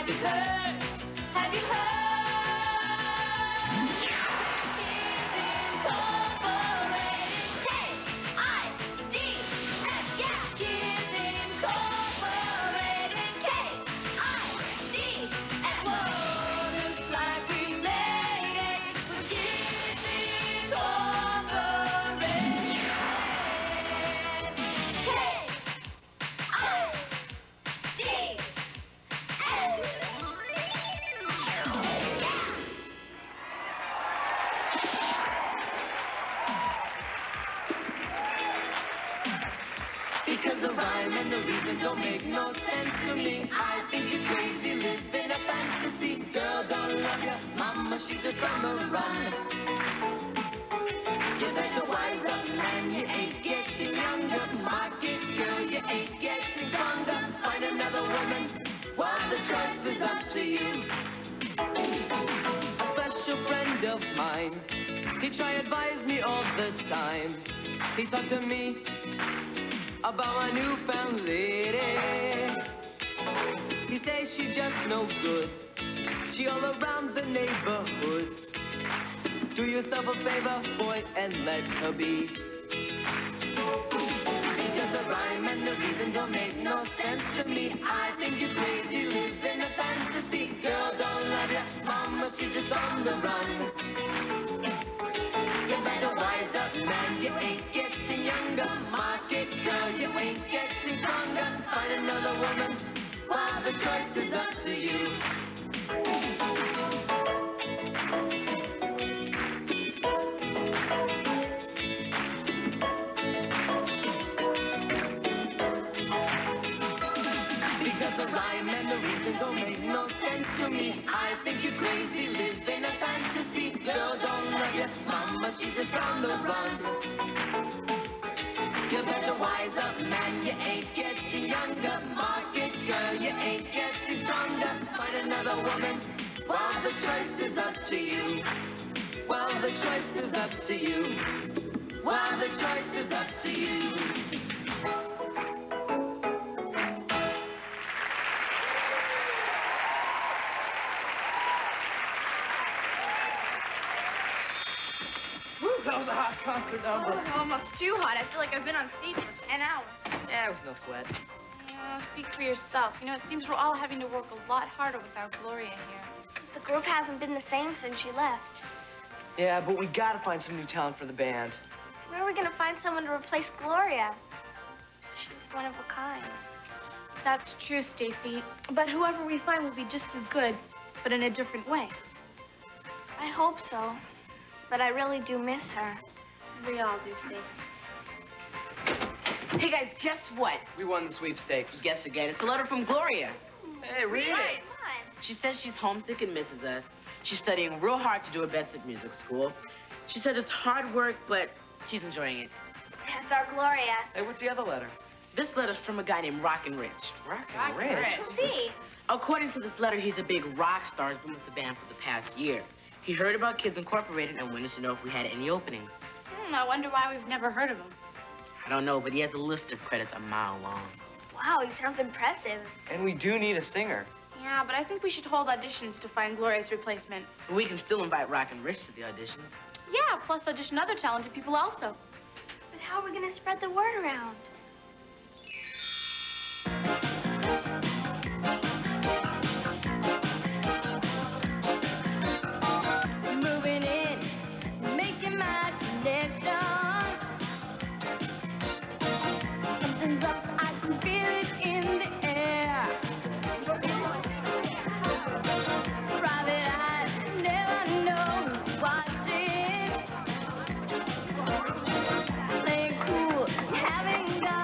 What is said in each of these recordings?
Have you heard? Have you heard? Kids Incorporated. K-I-D-S, yeah. Kids Incorporated. K-I-D-S. Whoa, looks like we made it with Kids Incorporated. K-I-D-S. Because the rhyme and the reason don't make no sense to me. I think you're crazy, living a fantasy. Girl, don't love ya, mama, she's just on the run. You better wise up, man, you ain't getting younger. Market girl, you ain't getting stronger. Find another woman, while the choice is up to you. A special friend of mine, he try advise me all the time. He talked to me about my newfound lady. He says she just no good, she all around the neighborhood. Do yourself a favor, boy, and let her be. Because the rhyme and the reason don't make no sense to me. I think you're crazy, living a fantasy. Girl, don't love ya, mama, she's just on the run. You better wise up, man, you ain't getting younger. Market girl, you ain't getting stronger. Find another woman, while the choice is up to you. Because the rhyme and the reason don't make no sense to me. I think you're crazy, living a fantasy. Girl, don't love ya, mama, she's just on the run. You better wise up, man, you ain't getting younger. Market girl, you ain't getting stronger. Find another woman, while the choice is up to you. Well, the choice is up to you. While the choice is up to you. That was a hot concert number. Oh, almost too hot. I feel like I've been on stage for 10 hours. Yeah, it was no sweat. Speak for yourself. You know, it seems we're all having to work a lot harder without Gloria here. The group hasn't been the same since she left. Yeah, but we gotta find some new talent for the band. Where are we gonna find someone to replace Gloria? She's one of a kind. That's true, Stacy. But whoever we find will be just as good, but in a different way. I hope so. But I really do miss her. We all do, Stacy. Hey, guys, guess what? We won the sweepstakes. Guess again. It's a letter from Gloria. Hey, read it. Come on. She says she's homesick and misses us. She's studying real hard to do her best at music school. She said it's hard work, but she's enjoying it. That's our Gloria. Hey, what's the other letter? This letter's from a guy named Rockin' Rich. Rockin' Rich? Who's he? According to this letter, he's a big rock star. He's been with the band for the past year. He heard about Kids Incorporated and wanted to know if we had any openings. I wonder why we've never heard of him. I don't know, but he has a list of credits a mile long. Wow, he sounds impressive. And we do need a singer. Yeah, but I think we should hold auditions to find Gloria's replacement. We can still invite Rockin' Rich to the audition. Yeah, plus audition other talented people also. But how are we gonna spread the word around? Moving in, making my connection. Something's up, I can feel it in the air. Private eyes never know who's watching. Playing cool, having got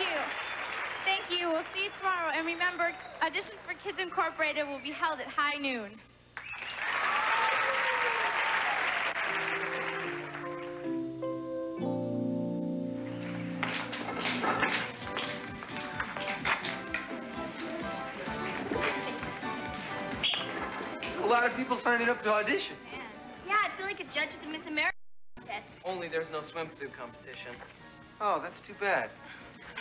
you. Thank you. We'll see you tomorrow. And remember, auditions for Kids Incorporated will be held at high noon. A lot of people signing up to audition. Yeah, I feel like a judge at the Miss America contest. Only there's no swimsuit competition. Oh, that's too bad.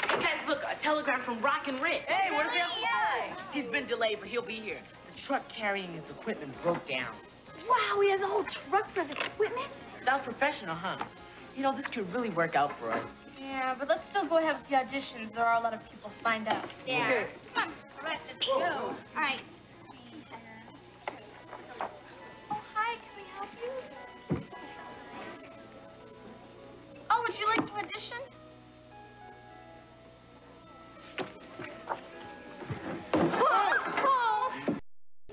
Guys, look, a telegram from Rockin' Rich. Hey, what does he have to say? He's been delayed, but he'll be here. The truck carrying his equipment broke down. Wow, he has a whole truck for the equipment? Sounds professional, huh? You know, this could really work out for us. Yeah, but let's still go ahead with the auditions. There are a lot of people signed up. Yeah. Okay. Come on. All right, let's go. All right. Oh, hi. Can we help you? Oh, would you like to audition? Oh,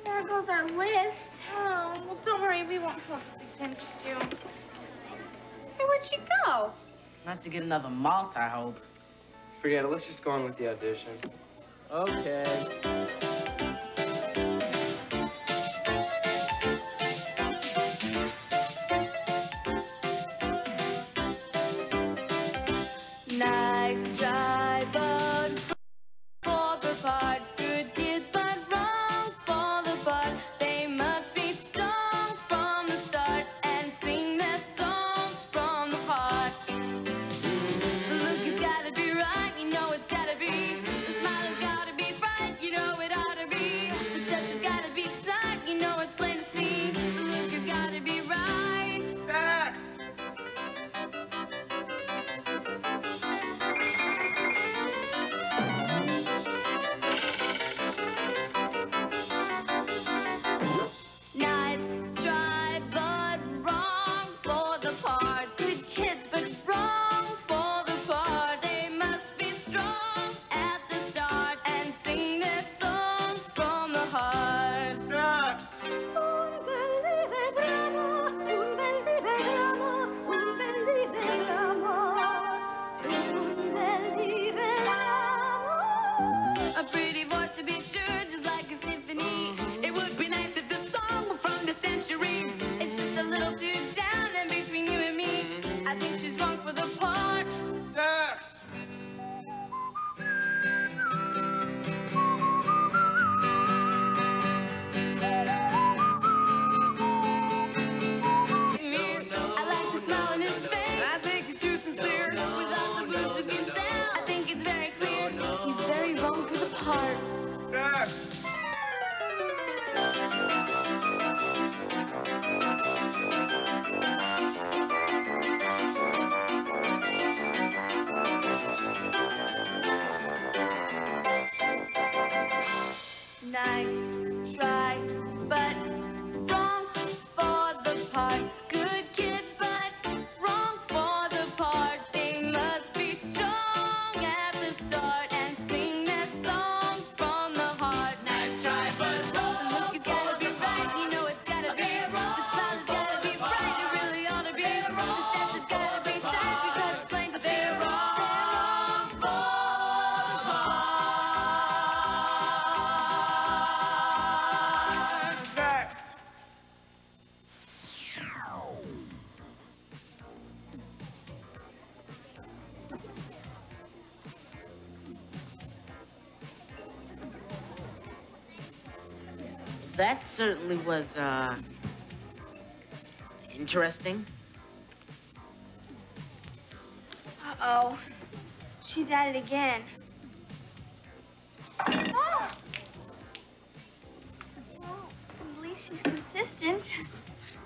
there goes our list. Oh, well, don't worry. We won't hold this against you. Hey, where'd she go? Not to get another malt, I hope. Forget it. Let's just go on with the audition. Okay. Nice try, but for the part. Good kids, but wrong for the part. They must be strong from the start and sing their songs from the heart. The look has gotta be right, you know it's gotta be. The smile has gotta be bright, you know it ought to be. The steps have gotta be tight, you know it's plain to see. The look has gotta be right. Nice try, but wrong for the part. Good kids, but wrong for the part. They must be strong at the start and sing their songs from the heart. Un bel liberamo, un bel liberamo, un bel liberamo, un bel liberamo. A pretty voice to be sure, just like a symphony. It would be nice if the song were from the century. It's just a little too down and between you and me. I think she's wrong for the part. I like the smile on his face. I think he's too sincere. Without the boots to get down, I think it's very clear. He's very wrong for the part. Nice try, but wrong for the part. Good kids, but wrong for the part. They must be strong at the start and sing their song from the heart. Nice try, but wrong. The look has gotta be right, you know it's gotta be. The smile has gotta be bright, it really ought to be. The steps has gotta be tight because it's plain to see. They're wrong for the part. That certainly was, interesting. Uh-oh. She's at it again. Oh! Well, at least she's consistent.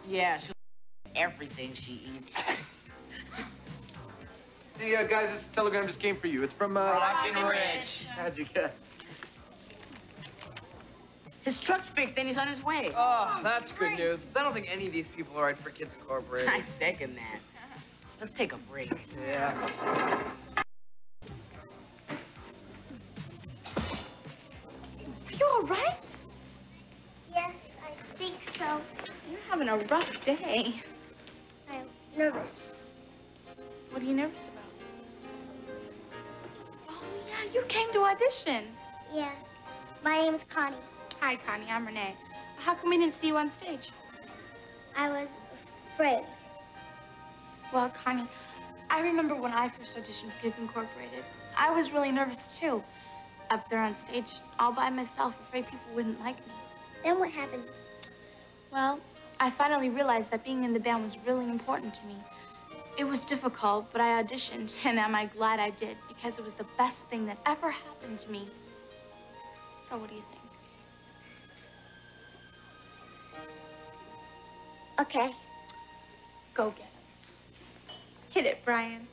Yeah, she'll everything she eats. Hey, guys, this telegram just came for you. It's from, Rockin' Rich. How'd you guess? His truck's fixed and he's on his way. Oh, that's good news. 'Cause I don't think any of these people are right for Kids Incorporated. I second that. Let's take a break. Yeah. Are you all right? Yes, I think so. You're having a rough day. I'm nervous. What are you nervous about? Oh, you came to audition. Yeah. My name's Connie. Hi, Connie. I'm Renee. How come we didn't see you on stage? I was afraid. Well, Connie, I remember when I first auditioned for Kids Incorporated. I was really nervous, too. Up there on stage, all by myself, afraid people wouldn't like me. Then what happened? Well, I finally realized that being in the band was really important to me. It was difficult, but I auditioned, and am I glad I did, because it was the best thing that ever happened to me. So what do you think? Okay. Go get it. Hit it, Brian.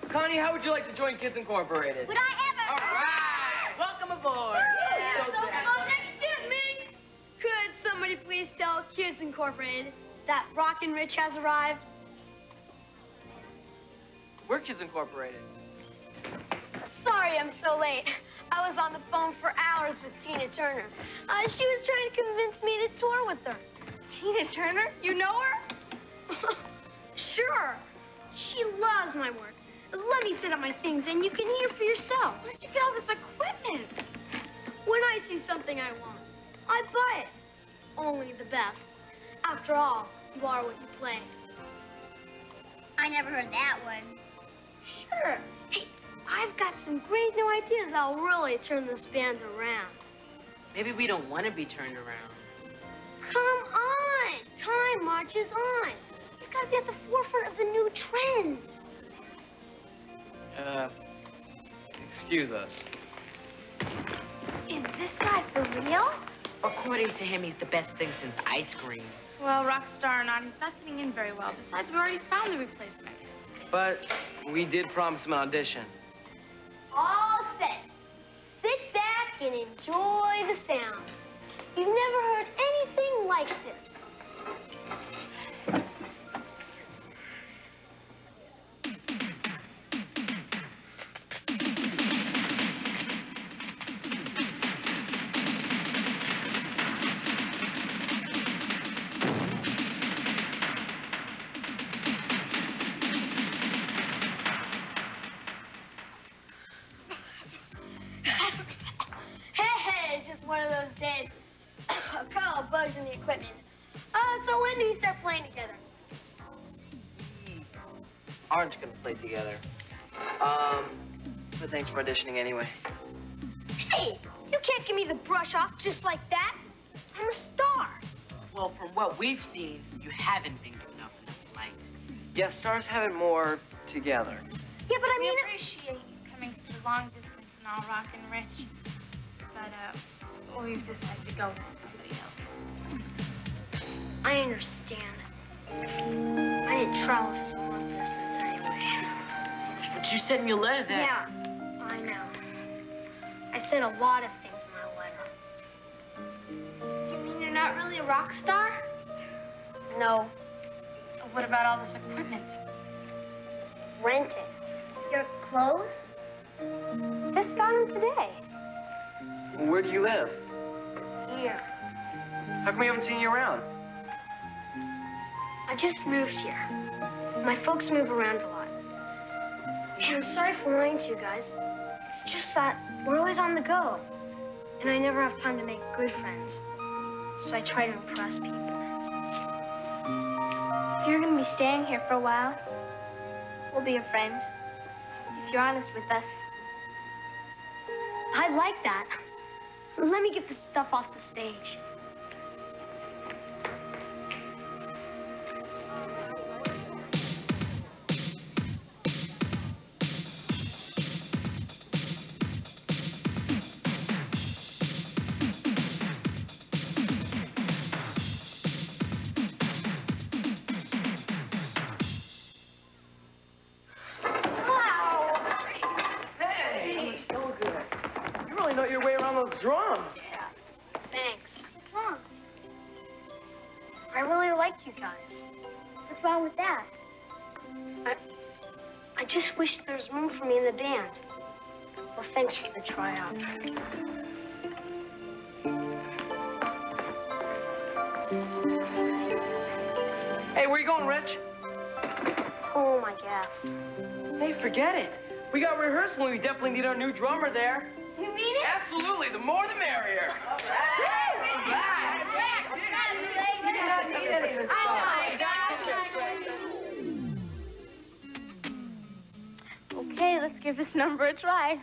Connie, how would you like to join Kids Incorporated? Would I ever? All right! Welcome aboard! Excuse me! Could somebody please tell Kids Incorporated that Rockin' Rich has arrived? We're Kids Incorporated. Sorry I'm so late. I was on the phone for hours with Tina Turner. She was trying to convince me to tour with her. Tina Turner? You know her? Sure. She loves my work. Let me set up my things and you can hear for yourselves. Where'd you get all this equipment? When I see something I want, I buy it. Only the best. After all, you are what you play. I never heard that one. Sure. Hey, I've got some great new ideas that'll really turn this band around. Maybe we don't want to be turned around. Come on. Time marches on. You've got to be at the forefront of the new trends. Excuse us. Is this guy for real? According to him, he's the best thing since ice cream. Well, rock star or not, he's not fitting in very well. Besides, we already found the replacement. But we did promise him an audition. All set. Sit back and enjoy the sounds. You've never heard anything like this. One of those days. A couple of bugs in the equipment. So when do we start playing together? Aren't gonna play together. But thanks for auditioning anyway. Hey, you can't give me the brush off just like that. I'm a star. Well, from what we've seen, you haven't been good enough to like. Yeah, stars have it more together. Yeah, but I mean... We appreciate you coming through long distance and all rockin' rich. But, we've decided to go with somebody else. I understand. I didn't travel such a long distance anyway. But you sent me a letter that... Yeah, I know. I said a lot of things in my letter. You mean you're not really a rock star? No, What about all this equipment? rent it. Your clothes? Just got them today. Where do you live? Here. How come we haven't seen you around? I just moved here. My folks move around a lot. And I'm sorry for lying to you guys. It's just that we're always on the go. And I never have time to make good friends. So I try to impress people. If you're gonna be staying here for a while, we'll be a friend. if you're honest with us. I'd like that. Let me get this stuff off the stage. Know your way around those drums. Yeah. Thanks. What's wrong? I really like you guys. What's wrong with that? I just wish there was room for me in the band. Well, thanks for the tryout. Hey, where you going, Rich? Oh, my gas. Hey, forget it. We got rehearsal and we definitely need our new drummer there. You mean it? Absolutely. The more the merrier. All right. We do not need any of this stuff. Okay, let's give this number a try.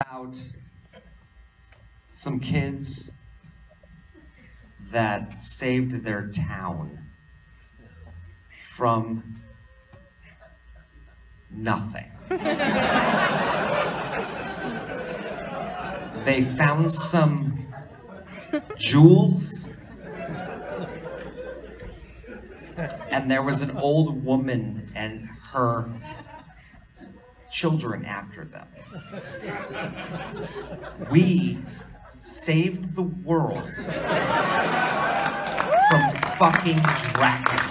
About some kids that saved their town from nothing. They found some jewels, and there was an old woman and her children after them. We saved the world from fucking Dracula.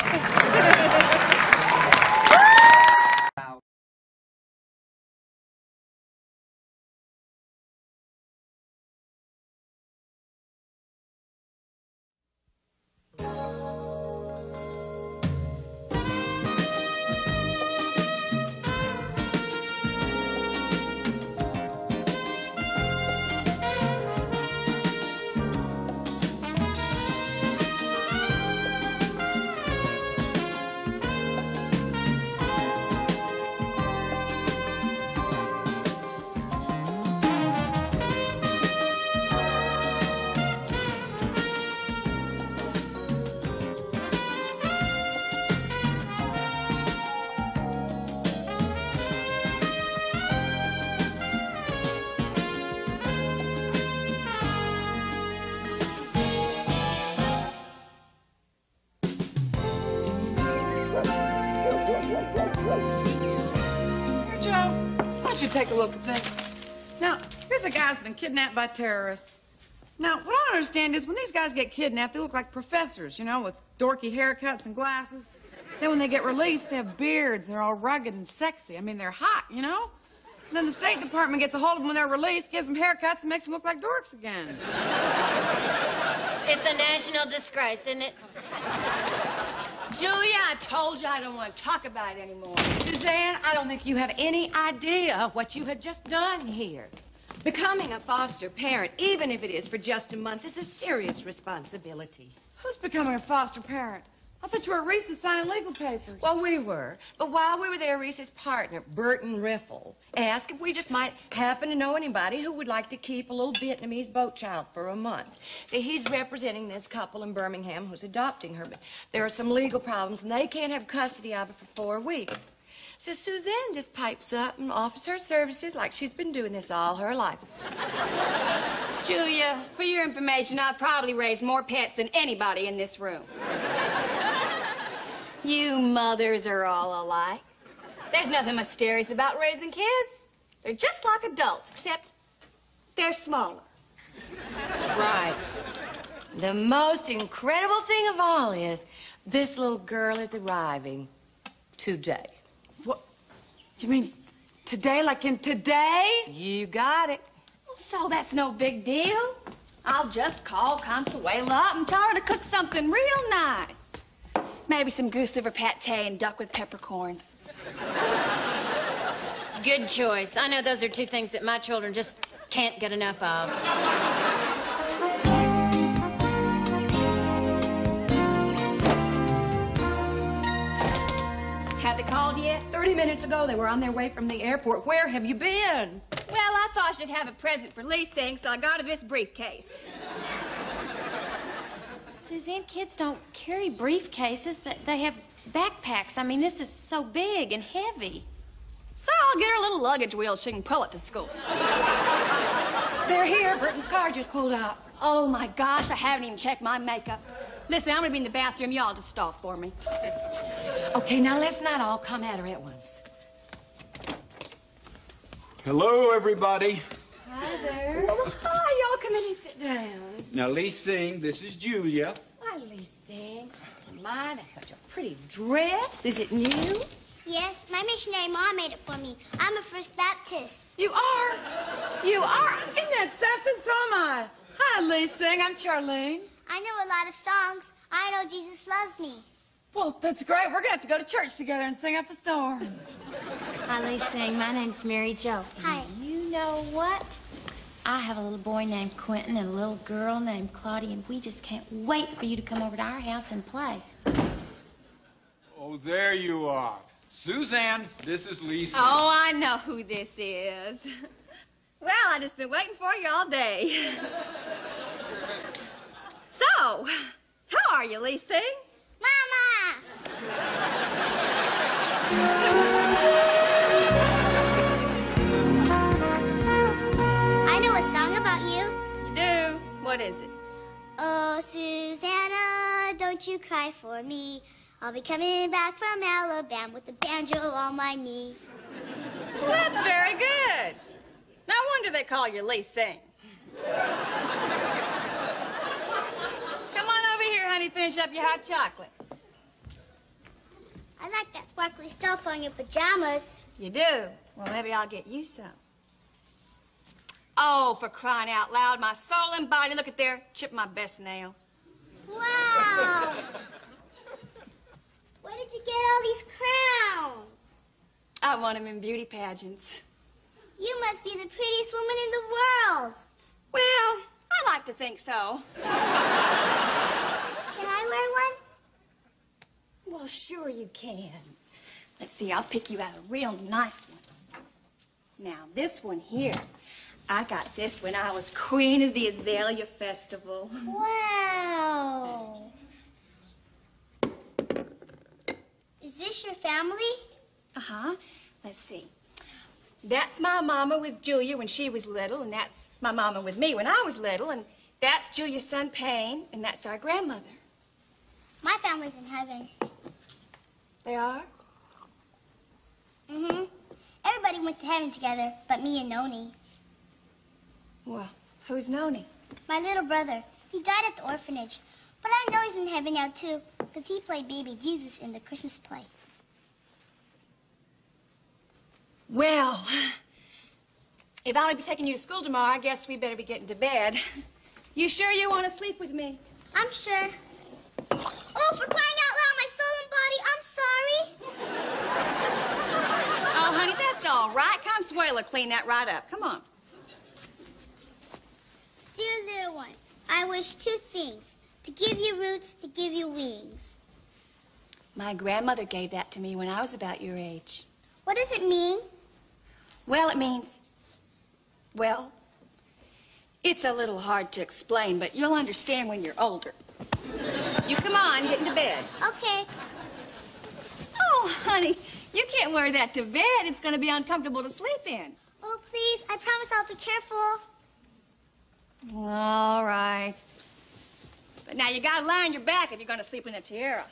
Joe, why don't you take a look at this? Now, here's a guy who's been kidnapped by terrorists. Now, what I don't understand is when these guys get kidnapped, they look like professors, you know, with dorky haircuts and glasses. Then when they get released, they have beards. They're all rugged and sexy. I mean, they're hot, you know? And then the State Department gets a hold of them when they're released, gives them haircuts, and makes them look like dorks again. It's a national disgrace, isn't it? Julia, I told you I don't want to talk about it anymore. Suzanne, I don't think you have any idea what you had just done here. Becoming a foster parent, even if it is for just a month, is a serious responsibility. Who's becoming a foster parent? I thought you were at Reese's signing legal papers. Well, we were. But while we were there, Reese's partner, Burton Riffle, asked if we just might happen to know anybody who would like to keep a little Vietnamese boat child for a month. See, he's representing this couple in Birmingham who's adopting her. But there are some legal problems, and they can't have custody of her for 4 weeks. So Suzanne just pipes up and offers her services like she's been doing this all her life. Julia, for your information, I've probably raised more pets than anybody in this room. You mothers are all alike. There's nothing mysterious about raising kids. They're just like adults, except they're smaller. Right. The most incredible thing of all is this little girl is arriving today. What? You mean today, like in today? You got it. So that's no big deal. I'll just call Consuela up and tell her to cook something real nice. Maybe some goose liver pate and duck with peppercorns. Good choice. I know those are two things that my children just can't get enough of. Have they called yet? 30 minutes ago, they were on their way from the airport. Where have you been? Well, I thought I should have a present for leasing, so I got her this briefcase. Suzanne, kids don't carry briefcases. They have backpacks. I mean, this is so big and heavy. So I'll get her a little luggage wheel so she can pull it to school. They're here. Burton's car just pulled up. Oh, my gosh, I haven't even checked my makeup. Listen, I'm gonna be in the bathroom. Y'all just stall for me. Okay, now let's not all come at her at once. Hello, everybody. Hi there. Well, hi, y'all come in and sit down. Now, Lee Sing, this is Julia. Hi, Lee Sing. My, that's such a pretty dress. Is it new? Yes, my missionary mom made it for me. I'm a First Baptist. You are? You are? Isn't that something? So am I. Hi, Lee Sing. I'm Charlene. I know a lot of songs. I know Jesus loves me. Well, that's great. We're going to have to go to church together and sing up a storm. Hi, Lee Sing. My name's Mary Jo. Hi. You know what? I have a little boy named Quentin and a little girl named Claudia, and we just can't wait for you to come over to our house and play. Oh, there you are. Suzanne, this is Lee Sing. Oh, I know who this is. Well, I've just been waiting for you all day. So, how are you, Lee Sing? Mama! I know a song about you. You do? What is it? Oh, Susanna, don't you cry for me. I'll be coming back from Alabama with a banjo on my knee. Well, that's very good. No wonder they call you Lee Sing. Come on over here, honey. Finish up your hot chocolate. I like that sparkly stuff on your pajamas. You do? Well, maybe I'll get you some. Oh, for crying out loud, my soul and body. Look at there. Chip my best nail. Wow! Where did you get all these crowns? I won them in beauty pageants. You must be the prettiest woman in the world. Well, I like to think so. Can I wear one? Well, sure you can. Let's see, I'll pick you out a real nice one. Now, this one here. I got this when I was queen of the Azalea Festival. Wow. Is this your family? Uh-huh. Let's see. That's my mama with Julia when she was little, and that's my mama with me when I was little, and that's Julia's son, Payne, and that's our grandmother. My family's in heaven. They are? Mm-hmm. Everybody went to heaven together, but me and Noni. Well, who's Noni? My little brother. He died at the orphanage. But I know he's in heaven now, too, because he played baby Jesus in the Christmas play. Well, if I'll be taking you to school tomorrow, I guess we better be getting to bed. You sure you want to sleep with me? I'm sure. Oh, for crying out loud, my soul and body, I'm sorry. Oh, honey, that's all right. Consuelo, clean that right up. Come on. Dear little one, I wish two things. To give you roots, to give you wings. My grandmother gave that to me when I was about your age. What does it mean? Well, it means... Well, it's a little hard to explain, but you'll understand when you're older. You come on, get into bed. Okay. Oh, honey, you can't wear that to bed. It's going to be uncomfortable to sleep in. Oh, please, I promise I'll be careful. All right. But now you got to lie on your back if you're going to sleep in a tiara.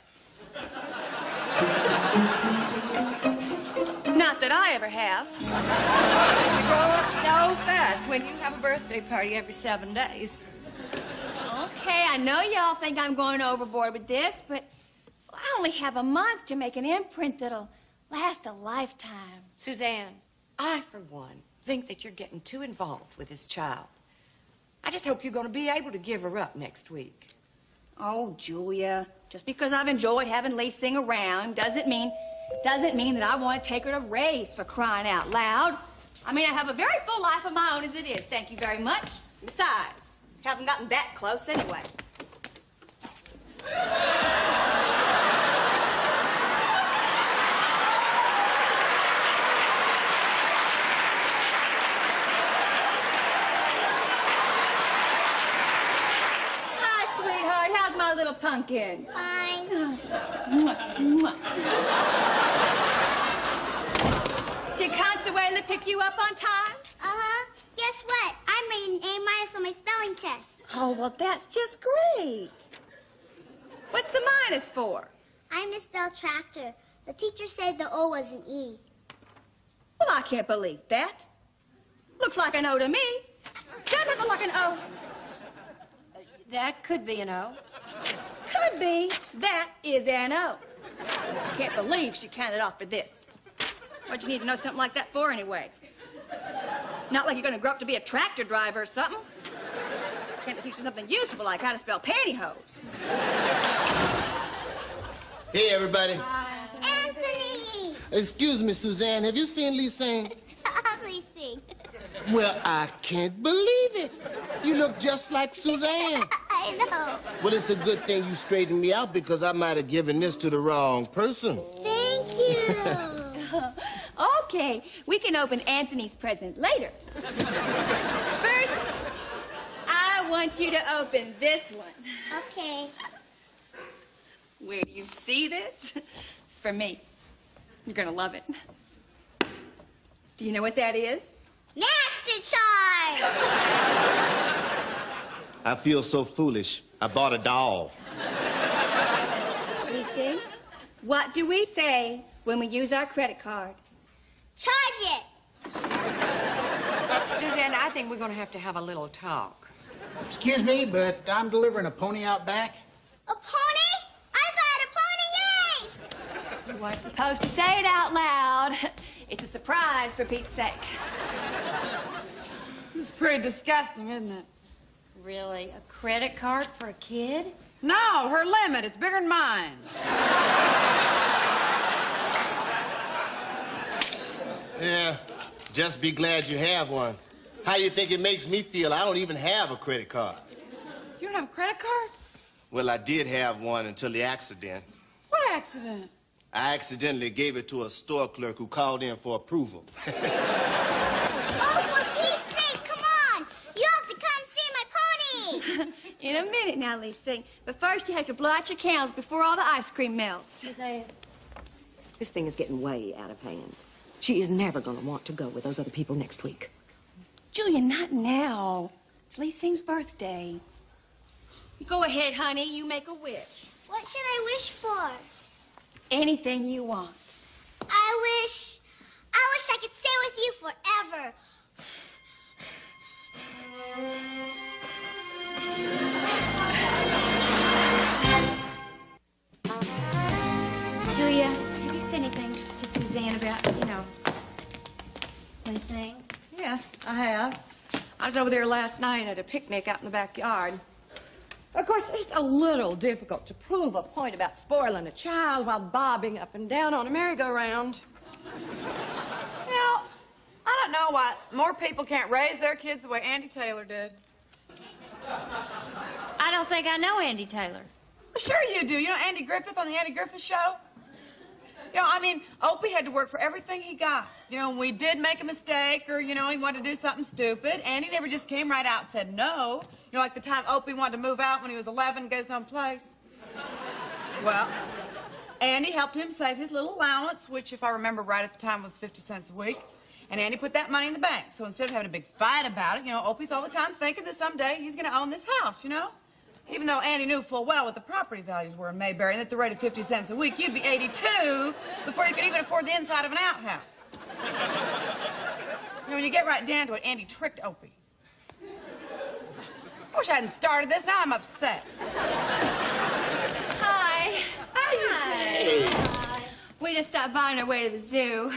Not that I ever have. You grow up so fast when you have a birthday party every 7 days. Okay, I know y'all think I'm going overboard with this, but I only have a month to make an imprint that'll last a lifetime. Suzanne, I, for one, think that you're getting too involved with this child. I just hope you're going to be able to give her up next week. Oh, Julia, just because I've enjoyed having Lee sing around doesn't mean that I want to take her to race, for crying out loud. I mean, I have a very full life of my own as it is, thank you very much. Besides, haven't gotten that close anyway. Hi, sweetheart. How's my little pumpkin? Fine. Mwah, mwah. Did Consuelo pick you up on time? Uh-huh. Guess what? I made an A- on my spelling test. Oh, well, that's just great. What's the minus for? I misspelled tractor. The teacher said the O was an E. Well, I can't believe that. Looks like an O to me. Doesn't it look like an O? That could be an O. Could be. That is an O. Can't believe she counted off for this. What'd you need to know something like that for, anyway? Not like you're going to grow up to be a tractor driver or something. Can't teach you something useful like how to spell pantyhose. Hey, everybody. Anthony! Excuse me, Suzanne. Have you seen Lee sing? Please sing. Well, I can't believe it. You look just like Suzanne. I know. Well, it's a good thing you straightened me out because I might have given this to the wrong person. Thank you. Okay, we can open Anthony's present later. First, I want you to open this one. Okay. Where do you see this? It's for me. You're gonna love it. Do you know what that is? Master Charm! I feel so foolish. I bought a doll. Lisa, what do we say when we use our credit card? Charge it! Suzanne, I think we're going to have a little talk. Excuse me, but I'm delivering a pony out back. A pony? I got a pony, yay! You weren't supposed to say it out loud. It's a surprise, for Pete's sake. This is pretty disgusting, isn't it? Really? A credit card for a kid? No, her limit. It's bigger than mine. Yeah, just be glad you have one. How you think it makes me feel? I don't even have a credit card. You don't have a credit card? Well, I did have one until the accident. What accident? I accidentally gave it to a store clerk who called in for approval. Oh, for Pete's sake, come on! You have to come see my pony! In a minute now, Lisa. But first, you have to blow out your candles before all the ice cream melts. This thing is getting way out of hand. She is never going to want to go with those other people next week. Julia, not now. It's Lee Sing's birthday. Go ahead, honey. You make a wish. What should I wish for? Anything you want. I wish I could stay with you forever. Julia, have you said anything to Suzanne about, you know, Lee-Sing? Yes, I have. I was over there last night at a picnic out in the backyard. Of course, it's a little difficult to prove a point about spoiling a child while bobbing up and down on a merry-go-round. Now, I don't know why more people can't raise their kids the way Andy Taylor did. I don't think I know Andy Taylor. Well, sure you do. You know Andy Griffith on the Andy Griffith Show? You know, I mean, Opie had to work for everything he got. You know, when we did make a mistake or, you know, he wanted to do something stupid, Andy never just came right out and said no. You know, like the time Opie wanted to move out when he was 11 and get his own place. Well, Andy helped him save his little allowance, which, if I remember right at the time, was 50 cents a week. And Andy put that money in the bank. So instead of having a big fight about it, you know, Opie's all the time thinking that someday he's going to own this house, you know? Even though Andy knew full well what the property values were in Mayberry, and at the rate of 50 cents a week, you'd be 82 before you could even afford the inside of an outhouse. You know, when you get right down to it, Andy tricked Opie. I wish I hadn't started this. Now I'm upset. Hi. Hey. We just stopped by on our way to the zoo.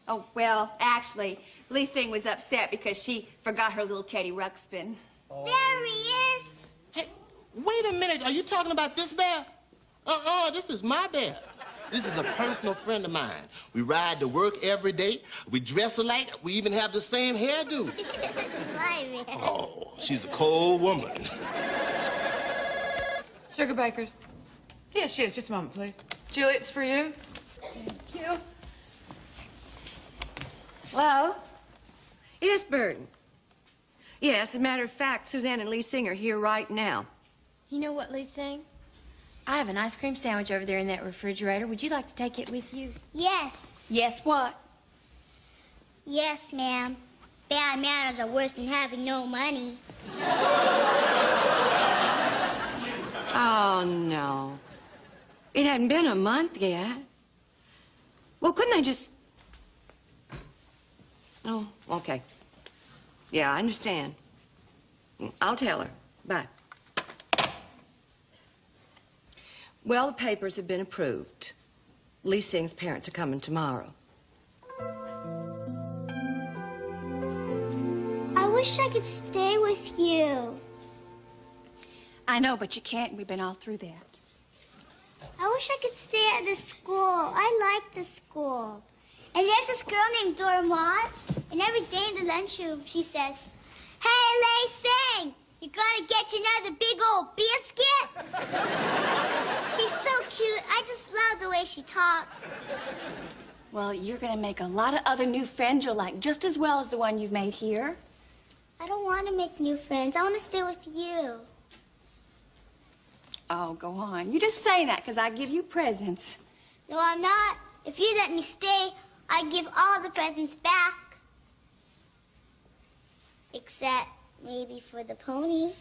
Oh, well, actually, Lee-Sing was upset because she forgot her little Teddy Ruxpin. There he is. Hey, wait a minute. Are you talking about this bear? This is my bear. This is a personal friend of mine. We ride to work every day. We dress alike. We even have the same hairdo. This is my bear. Oh, she's a cold woman. Sugar Bakers. Yes, she is. Just a moment, please. Julie, it's for you. Thank you. Hello? Yes, Burton. Yes, as a matter of fact, Suzanne and Lee-Sing are here right now. You know what, Lee-Sing? I have an ice cream sandwich over there in that refrigerator. Would you like to take it with you? Yes. Yes, what? Yes, ma'am. Bad manners are worse than having no money. Oh, no. It hadn't been a month yet. Well, couldn't I just... Oh, okay. Yeah, I understand. I'll tell her. Bye. Well, the papers have been approved. Lee-Sing's parents are coming tomorrow. I wish I could stay with you. I know, but you can't. We've been all through that. I wish I could stay at the school. I like the school. And there's this girl named Dora Maud, and every day in the lunchroom she says, "Hey, Lee-Sing, you gotta get you another big old biscuit?" She's so cute. I just love the way she talks. Well, you're going to make a lot of other new friends you'll like just as well as the one you've made here. I don't want to make new friends. I want to stay with you. Oh, go on. You just say that because I give you presents. No, I'm not. If you let me stay, I'd give all the presents back. Except maybe for the pony.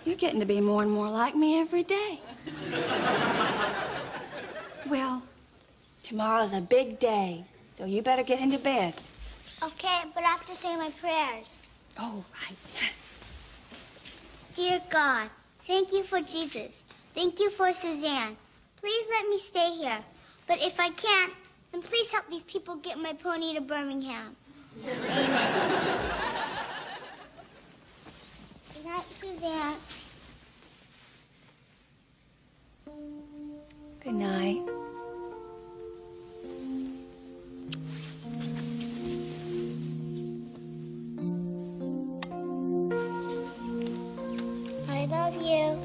You're getting to be more and more like me every day. Well, tomorrow's a big day, so you better get into bed. Okay, but I have to say my prayers. Oh, right. Dear God, thank you for Jesus. Thank you for Suzanne. Please let me stay here. But if I can't, then please help these people get my pony to Birmingham. Amen. Good night, Suzanne. Good night. I love you.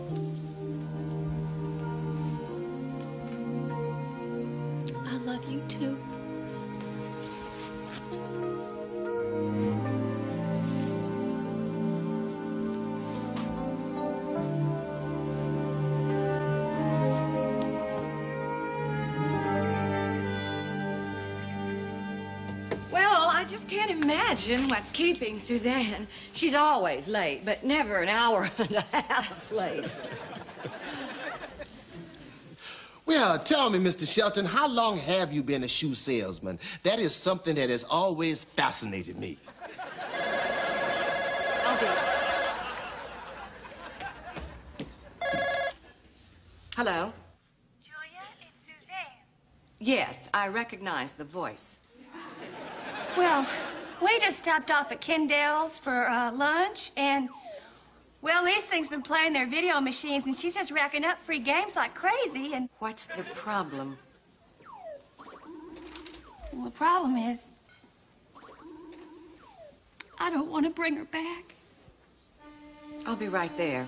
I love you too. Just can't imagine what's keeping Suzanne. She's always late, but never an hour and a half late. Well, tell me, Mr. Shelton, how long have you been a shoe salesman? That is something that has always fascinated me. I'll do it. Hello? Julia, it's Suzanne. Yes, I recognize the voice. Well, we just stopped off at Kendall's for lunch, and, well, Lisa's been playing their video machines, and she's just racking up free games like crazy, and... What's the problem? Well, the problem is, I don't want to bring her back. I'll be right there.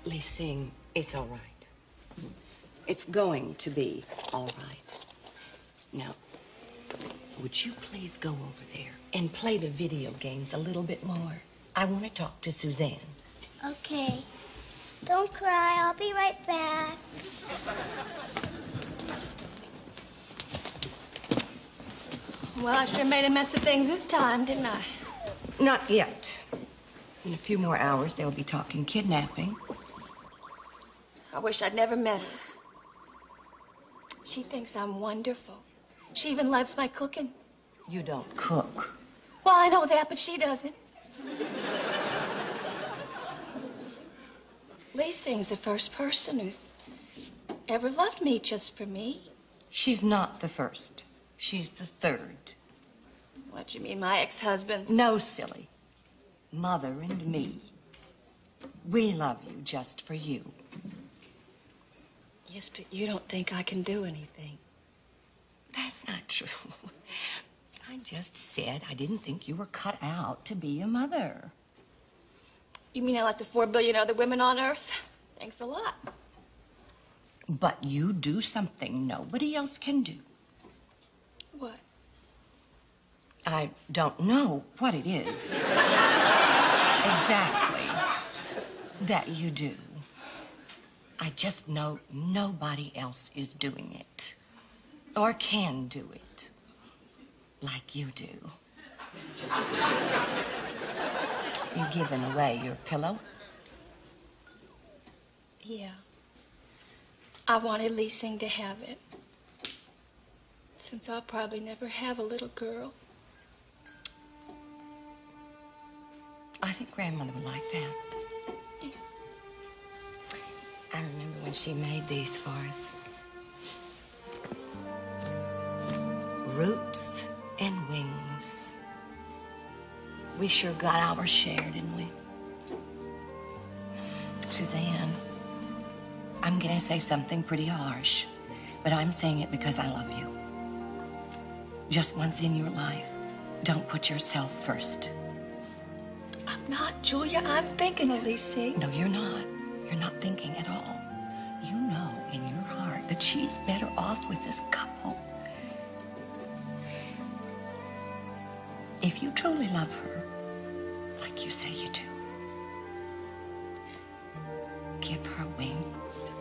Lee-Sing, it's all right. It's going to be all right. Now, would you please go over there and play the video games a little bit more? I want to talk to Suzanne. Okay. Don't cry. I'll be right back. Well, I sure made a mess of things this time, didn't I? Not yet. In a few more hours, they'll be talking kidnapping. I wish I'd never met her. She thinks I'm wonderful. She even loves my cooking. You don't cook. Well, I know that, but she doesn't. Lee-Sing's the first person who's ever loved me just for me. She's not the first. She's the third. What, you mean my ex-husband's? No, silly. Mother and me. We love you just for you. Yes, but you don't think I can do anything. That's not true. I just said I didn't think you were cut out to be a mother. You mean I like the 4 billion other women on Earth? Thanks a lot. But you do something nobody else can do. What? I don't know what it is. Exactly. That you do. I just know nobody else is doing it. Or can do it. Like you do. You giving away your pillow? Yeah. I wanted Lee-Sing to have it. Since I'll probably never have a little girl. I think Grandmother would like that. Yeah. I remember when she made these for us. Roots and wings. We sure got our share, didn't we? Suzanne, I'm gonna say something pretty harsh, but I'm saying it because I love you. Just once in your life, don't put yourself first. I'm not, Julia. I'm thinking of Lee-Sing. No, you're not. You're not thinking at all. You know in your heart that she's better off with this couple. If you truly love her, like you say you do, give her wings.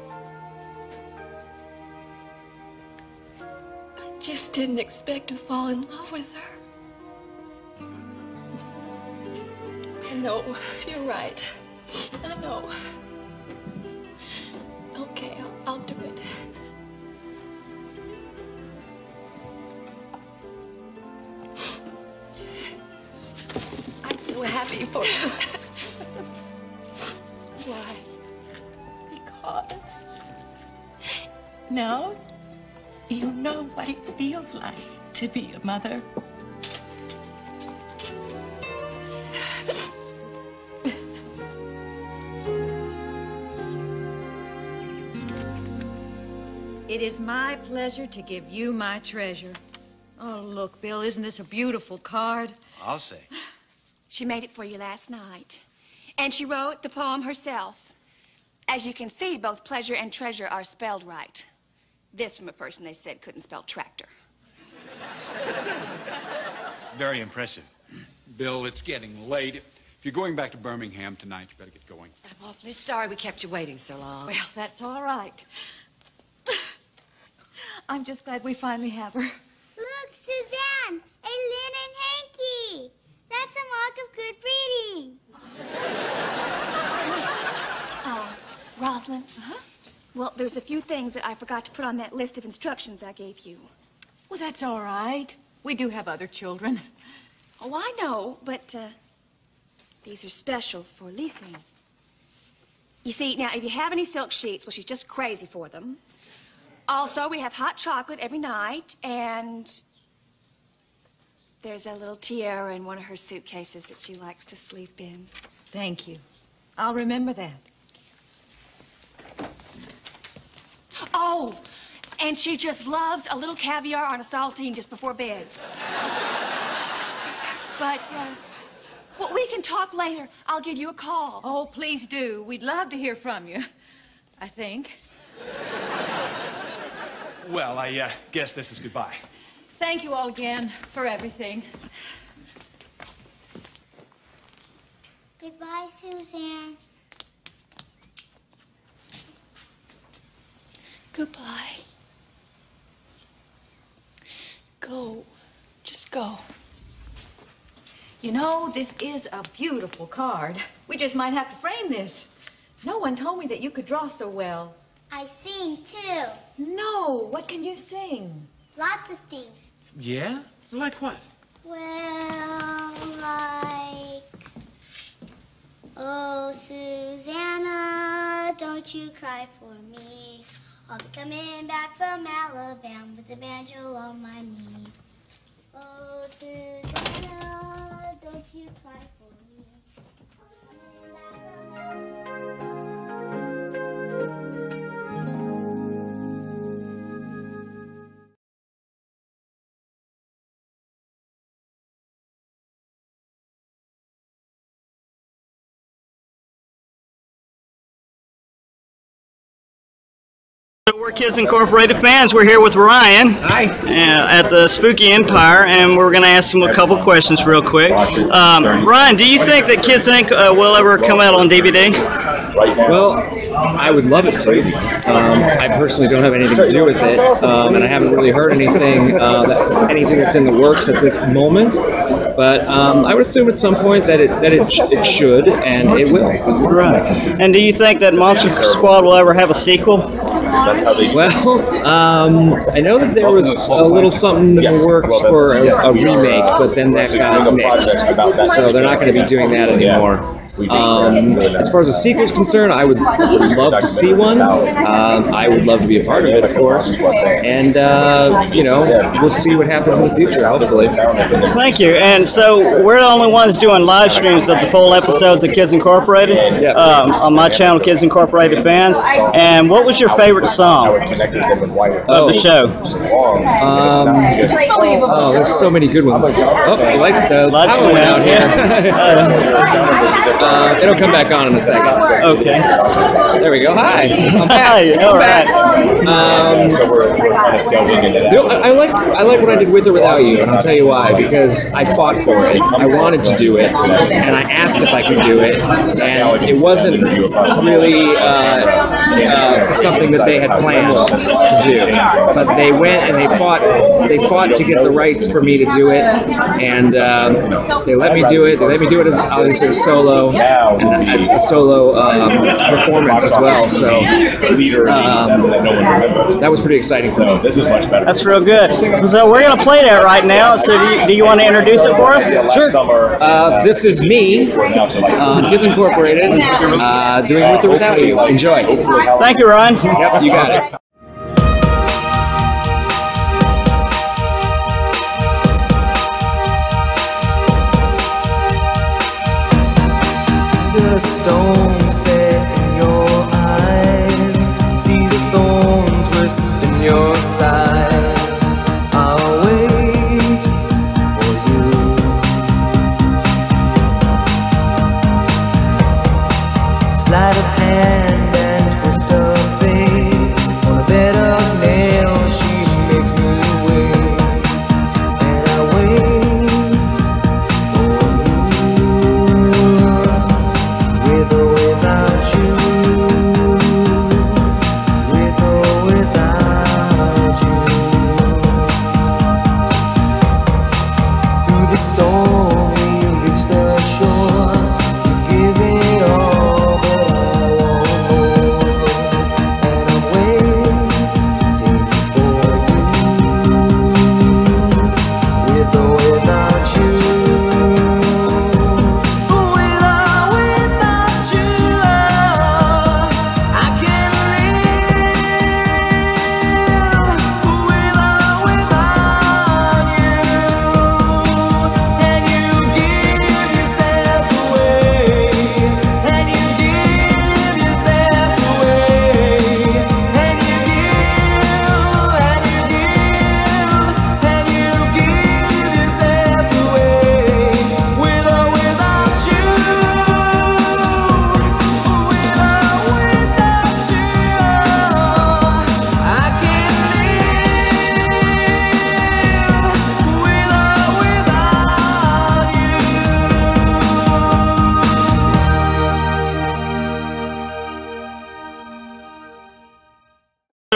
I just didn't expect to fall in love with her. I know. You're right. I know. Okay, I'll do it. I'm so happy for you. Why? Because now you know what it feels like to be a mother. It is my pleasure to give you my treasure. Oh, look, Bill, isn't this a beautiful card? I'll say. She made it for you last night. And she wrote the poem herself. As you can see, both pleasure and treasure are spelled right. This from a person they said couldn't spell tractor. Very impressive. Bill, it's getting late. If you're going back to Birmingham tonight, you better get going. I'm awfully sorry we kept you waiting so long. Well, that's all right. I'm just glad we finally have her. Look, Suzanne, a linen hanky. That's a mark of good breeding. Rosalind? Well, there's a few things that I forgot to put on that list of instructions I gave you. Well, that's all right. We do have other children. Oh, I know, but these are special for leasing. You see, now, if you have any silk sheets, well, she's just crazy for them. Also, we have hot chocolate every night, and there's a little tiara in one of her suitcases that she likes to sleep in. Thank you. I'll remember that. Oh, and she just loves a little caviar on a saltine just before bed. But, well, we can talk later. I'll give you a call. Oh, please do. We'd love to hear from you, I think. Well, I guess this is goodbye. Thank you all again for everything. Goodbye, Suzanne. Goodbye. Go. Just go. You know, this is a beautiful card. We just might have to frame this. No one told me that you could draw so well. I sing, too. No, what can you sing? Lots of things. Yeah? Like what? Well, like... Oh, Susanna, don't you cry for me. I'll be coming back from Alabama with a banjo on my knee. Oh, Susanna, don't you cry for me. I'll be coming back from So we're Kids Incorporated fans. We're here with Ryan at the Spooky Empire, and we're going to ask him a couple questions real quick. Ryan, do you think that Kids Inc. Will ever come out on DVD? Well, I would love it to. I personally don't have anything to do with it, and I haven't really heard anything that's in the works at this moment. But I would assume at some point that it should, and it will. Right. And do you think that Monster Squad will ever have a sequel? Well, I know that there was a little something in the works for a remake, but then that got nixed. So they're not going to be doing that anymore. As far as the sequel is concerned, I would love to see one. I would love to be a part of it, of course. And, we'll see what happens in the future, hopefully. Thank you. And so we're the only ones doing live streams of the full episodes of Kids Incorporated on my channel, Kids Incorporated Fans. And what was your favorite song of the show? There's so many good ones. I like the power one out here. It'll come back on in a second. Okay. There we go. Hi. I'm back. Hi. All right. I like what I did With or Without You, and I'll tell you why. Because I fought for it. I wanted to do it, and I asked if I could do it, and it wasn't really something that they had planned to do. But they went and they fought to get the rights for me to do it, and they let me do it. They let me do it as obviously a solo. And as a solo performance as well, so that was pretty exciting for me. That's real good. So we're going to play that right now. So do you want to introduce it for us? Sure. This is me, Kids Incorporated, doing With or Without You. Enjoy. Thank you, Ryan. Yep, you got it. The stone set in your eye, see the thorn twist in your side. I'll wait for you. Sleight of hand and twist of fate, on a bed of nails she makes me wait, and I wait for you. With or without you, with or without you.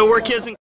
we're Kids in